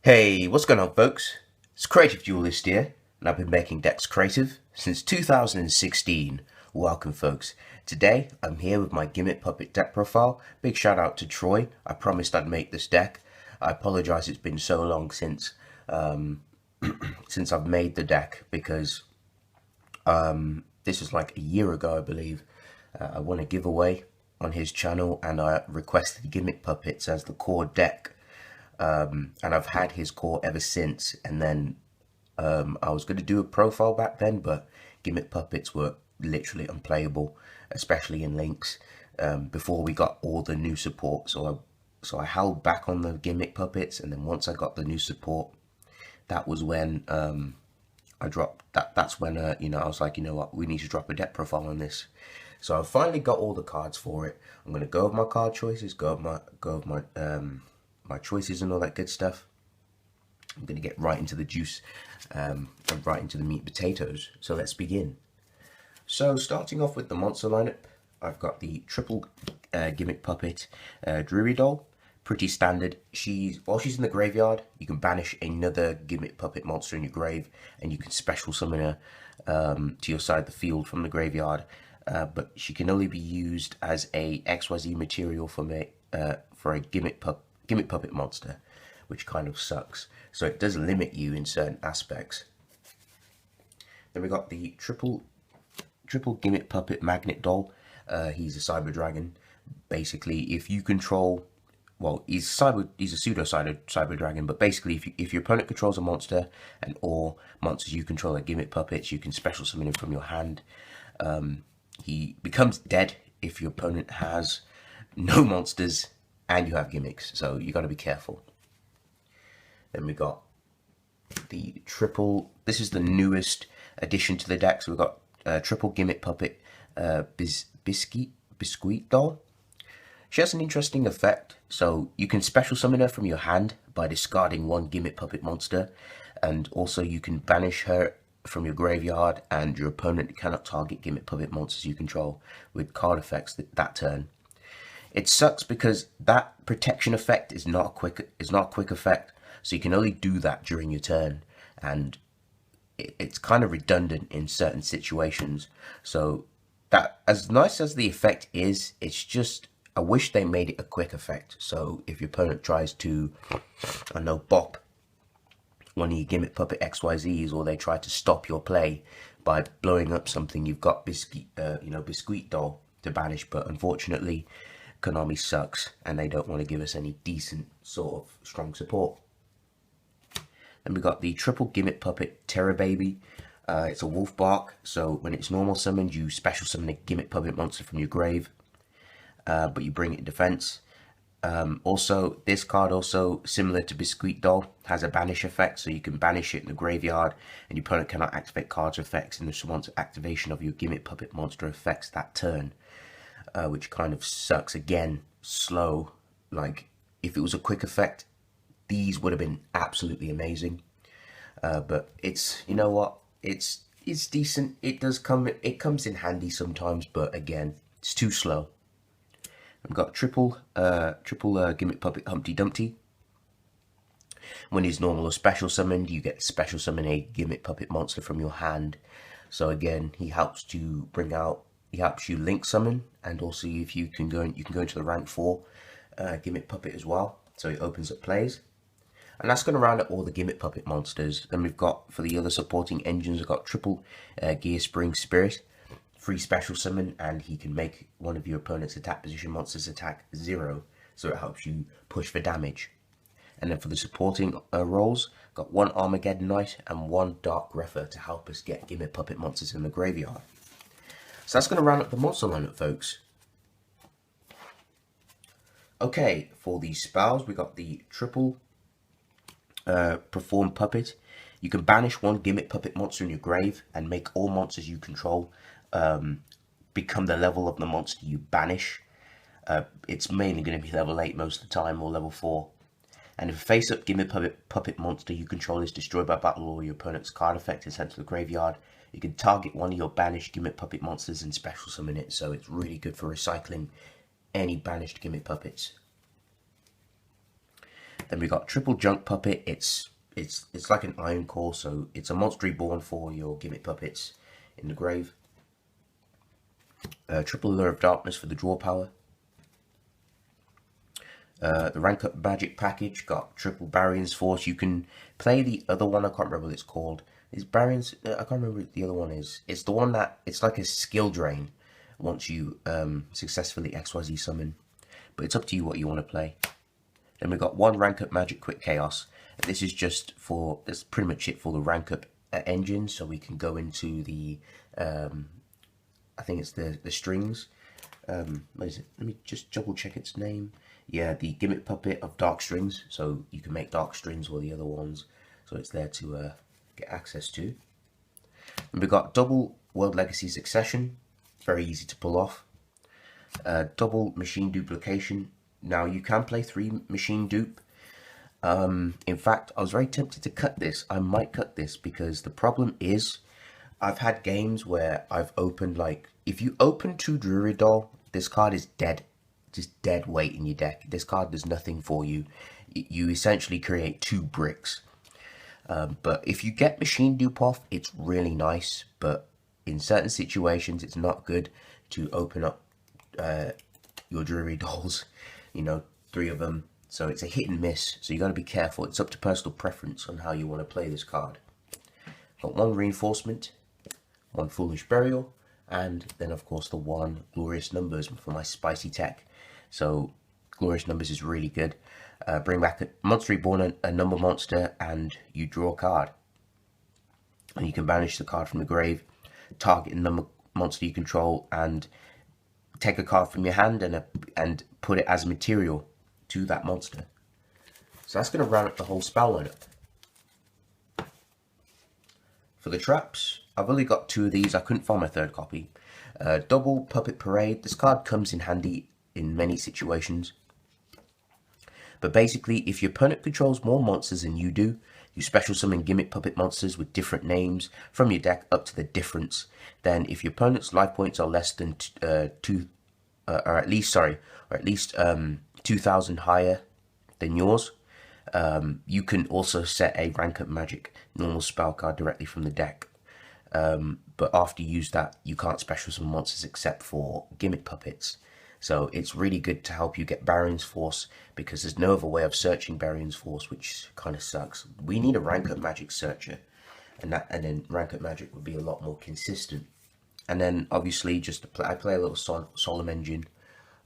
Hey, what's going on, folks? It's Creative Duelist here, and I've been making decks creative since 2016. Welcome, folks. Today, I'm here with my Gimmick Puppet deck profile. Big shout out to Troy. I promised I'd make this deck. I apologize it's been so long since since I've made the deck because this was like a year ago, I believe. I won a giveaway on his channel, and I requested Gimmick Puppets as the core deck. And I've had his core ever since. And then I was going to do a profile back then, but Gimmick Puppets were literally unplayable, especially in links, before we got all the new support. So I held back on the Gimmick Puppets, and then once I got the new support, that was when I dropped that. That's when I was like, you know what, we need to drop a deck profile on this. So I finally got all the cards for it. I'm gonna go with my card choices, go with my choices and all that good stuff. I'm gonna get right into the juice, and right into the meat and potatoes. So let's begin. So starting off with the monster lineup, I've got the triple Gimmick Puppet Drury Doll. Pretty standard. While she's in the graveyard, you can banish another Gimmick Puppet monster in your grave, and you can special summon her to your side of the field from the graveyard. But she can only be used as a XYZ material for a Gimmick Puppet monster, which kind of sucks. So it does limit you in certain aspects. Then we got the triple Gimmick Puppet Magnet Doll. He's a Cyber Dragon. Basically, if you control, well, he's a pseudo cyber dragon, but basically, if your opponent controls a monster and or monsters you control are Gimmick Puppets, you can special summon him from your hand. He becomes dead if your opponent has no monsters and you have gimmicks, so you got to be careful. Then we got the triple. This is the newest addition to the deck. So we've got triple Gimmick Puppet Biscuit Doll. She has an interesting effect. So you can special summon her from your hand by discarding one Gimmick Puppet monster, and also you can banish her from your graveyard, and your opponent cannot target Gimmick Puppet monsters you control with card effects that turn. It sucks because that protection effect is not a quick effect, so you can only do that during your turn, and it's kind of redundant in certain situations. So that, as nice as the effect is, it's just, I wish they made it a quick effect. So if your opponent tries to, I know, bop one of your Gimmick Puppet XYZs, or they try to stop your play by blowing up something, you've got Biscuit Doll to banish. But unfortunately, Konami sucks, and they don't want to give us any decent sort of strong support. Then we got the triple Gimmick Puppet Terror Baby. It's a wolf bark, so when it's normal summoned, you special summon a Gimmick Puppet monster from your grave, but you bring it in defense. Also, this card, also similar to Biscuit Doll, has a banish effect, so you can banish it in the graveyard, and your opponent cannot activate cards or effects in response to activation of your Gimmick Puppet monster effects that turn, which kind of sucks. Again, slow. Like, if it was a quick effect, these would have been absolutely amazing. But it's, you know what, it's decent. It comes in handy sometimes, but again, it's too slow. We've got triple Gimmick Puppet Humpty Dumpty. When he's normal or special summoned, you get special summon a Gimmick Puppet monster from your hand. So again, he helps you link summon, and also if you can go into the rank 4 Gimmick Puppet as well. So it opens up plays. And that's going to round up all the Gimmick Puppet monsters. Then we've got, for the other supporting engines, we've got triple Gear Spring Spirit. Free special summon, and he can make one of your opponent's attack position monsters attack 0, so it helps you push for damage. And then for the supporting roles, got one Armageddon Knight and one Dark Grepher to help us get Gimmick Puppet monsters in the graveyard. So that's going to round up the monster lineup, folks. Okay, for the spells, we got the triple Perform Puppet. You can banish one Gimmick Puppet monster in your grave and make all monsters you control become the level of the monster you banish. It's mainly going to be level 8 most of the time, or level 4. And if a face-up Gimmick Puppet monster you control is destroyed by battle, or your opponent's card effect is sent to the graveyard, you can target one of your banished Gimmick Puppet monsters and special summon it. So it's really good for recycling any banished Gimmick Puppets. Then we got triple junk puppet. It's like an iron core, so it's a monster reborn for your gimmick puppets in the grave. Triple lure of darkness for the draw power. The rank up magic package got triple Barion's Force. You can play the other one. I can't remember what it's called. Is Barion's? I can't remember what the other one is. It's the one that it's like a skill drain once you successfully XYZ summon. But it's up to you what you want to play. Then we got one rank up magic quick chaos. This is just for, that's pretty much it for the rank up engine. So we can go into the I think it's the strings. What is it? Let me just double check its name. Yeah, the gimmick puppet of dark strings. So you can make dark strings or the other ones. So it's there to get access to. And we've got double World Legacy Succession. Very easy to pull off. Double machine duplication. Now you can play 3 machine dupe. In fact, I was very tempted to cut this. I might cut this because the problem is I've had games where I've opened, like, if you open 2 Druid Doll, this card is dead. Just dead weight in your deck. This card does nothing for you. You essentially create 2 bricks. But if you get machine dupe off, it's really nice. But in certain situations, it's not good to open up your Druid Dolls. You know, 3 of them. So it's a hit and miss. So you got to be careful. It's up to personal preference on how you want to play this card. Got 1 reinforcement, 1 foolish burial, and then of course the 1 glorious numbers for my spicy tech. So glorious numbers is really good. Bring back a monster reborn, a number monster, and you draw a card. And you can banish the card from the grave, target a number monster you control, and take a card from your hand and put it as material to that monster. So that's going to round up the whole spell lineup. For the traps, I've only got 2 of these. I couldn't find my 3rd copy. Double Puppet Parade. This card comes in handy in many situations. But basically, if your opponent controls more monsters than you do, you special summon gimmick puppet monsters with different names from your deck up to the difference. Then if your opponent's life points are less than 2,000 higher than yours, you can also set a rank up magic normal spell card directly from the deck. But after you use that, you can't special summon monsters except for gimmick puppets. So it's really good to help you get Barion's Force, because there's no other way of searching Barion's Force, which kind of sucks. We need a rank up magic searcher, and then rank up magic would be a lot more consistent. And then obviously just to play, I play a little Solemn Engine.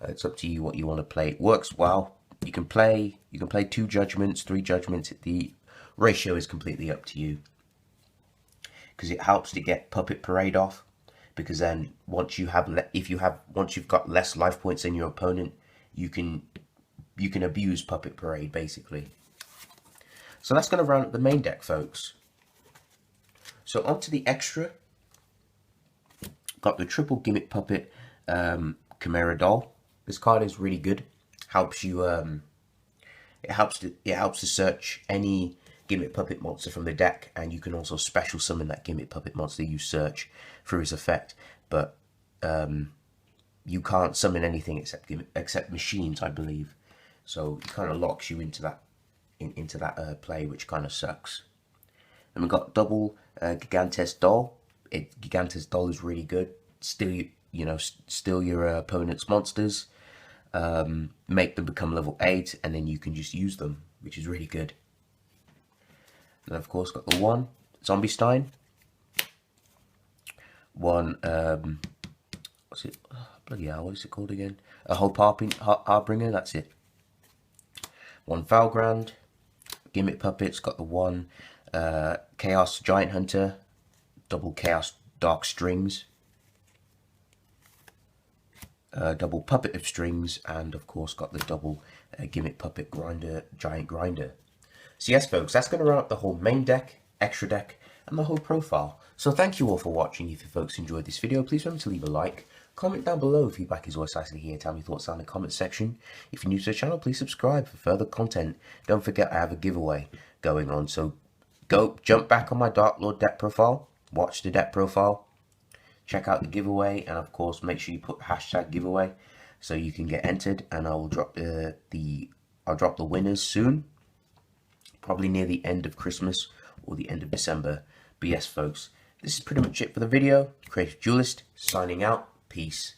It's up to you what you want to play. It works well. You can play 2 judgments, 3 judgments. The ratio is completely up to you, because it helps to get Puppet Parade off. Because then once you've got less life points than your opponent, you can abuse Puppet Parade basically. So that's going to round up the main deck, folks. So onto the extra. Got the triple gimmick puppet Chimera Doll. This card is really good. Helps you. It helps to search any gimmick puppet monster from the deck, and you can also special summon that gimmick puppet monster you search through his effect. But you can't summon anything except machines, I believe. So it kind of locks you into that play, which kind of sucks. And we've got double Gigantes Doll. Gigantes Doll is really good. Steal your opponent's monsters, make them become level 8, and then you can just use them, which is really good. And of course got the 1 Zombie Stein, 1 what's it? Oh, bloody hell, what is it called again? A Hope Harbinger. That's it. 1 Valgrand, gimmick puppets. Got the 1 Chaos Giant Hunter, double Chaos Dark Strings, double Puppet of Strings, and of course got the double gimmick puppet Giant Grinder. So yes, folks, that's going to run up the whole main deck, extra deck, and the whole profile. So thank you all for watching. If you folks enjoyed this video, please remember to leave a like. Comment down below. Feedback is always nice to hear. Tell me your thoughts down in the comment section. If you're new to the channel, please subscribe for further content. Don't forget I have a giveaway going on. So jump back on my Dark Lord deck profile. Watch the deck profile. Check out the giveaway. And of course, make sure you put hashtag giveaway so you can get entered. And I will drop the winners soon. probably near the end of Christmas or the end of December. But yes, folks, this is pretty much it for the video. Creative Duelist signing out. Peace.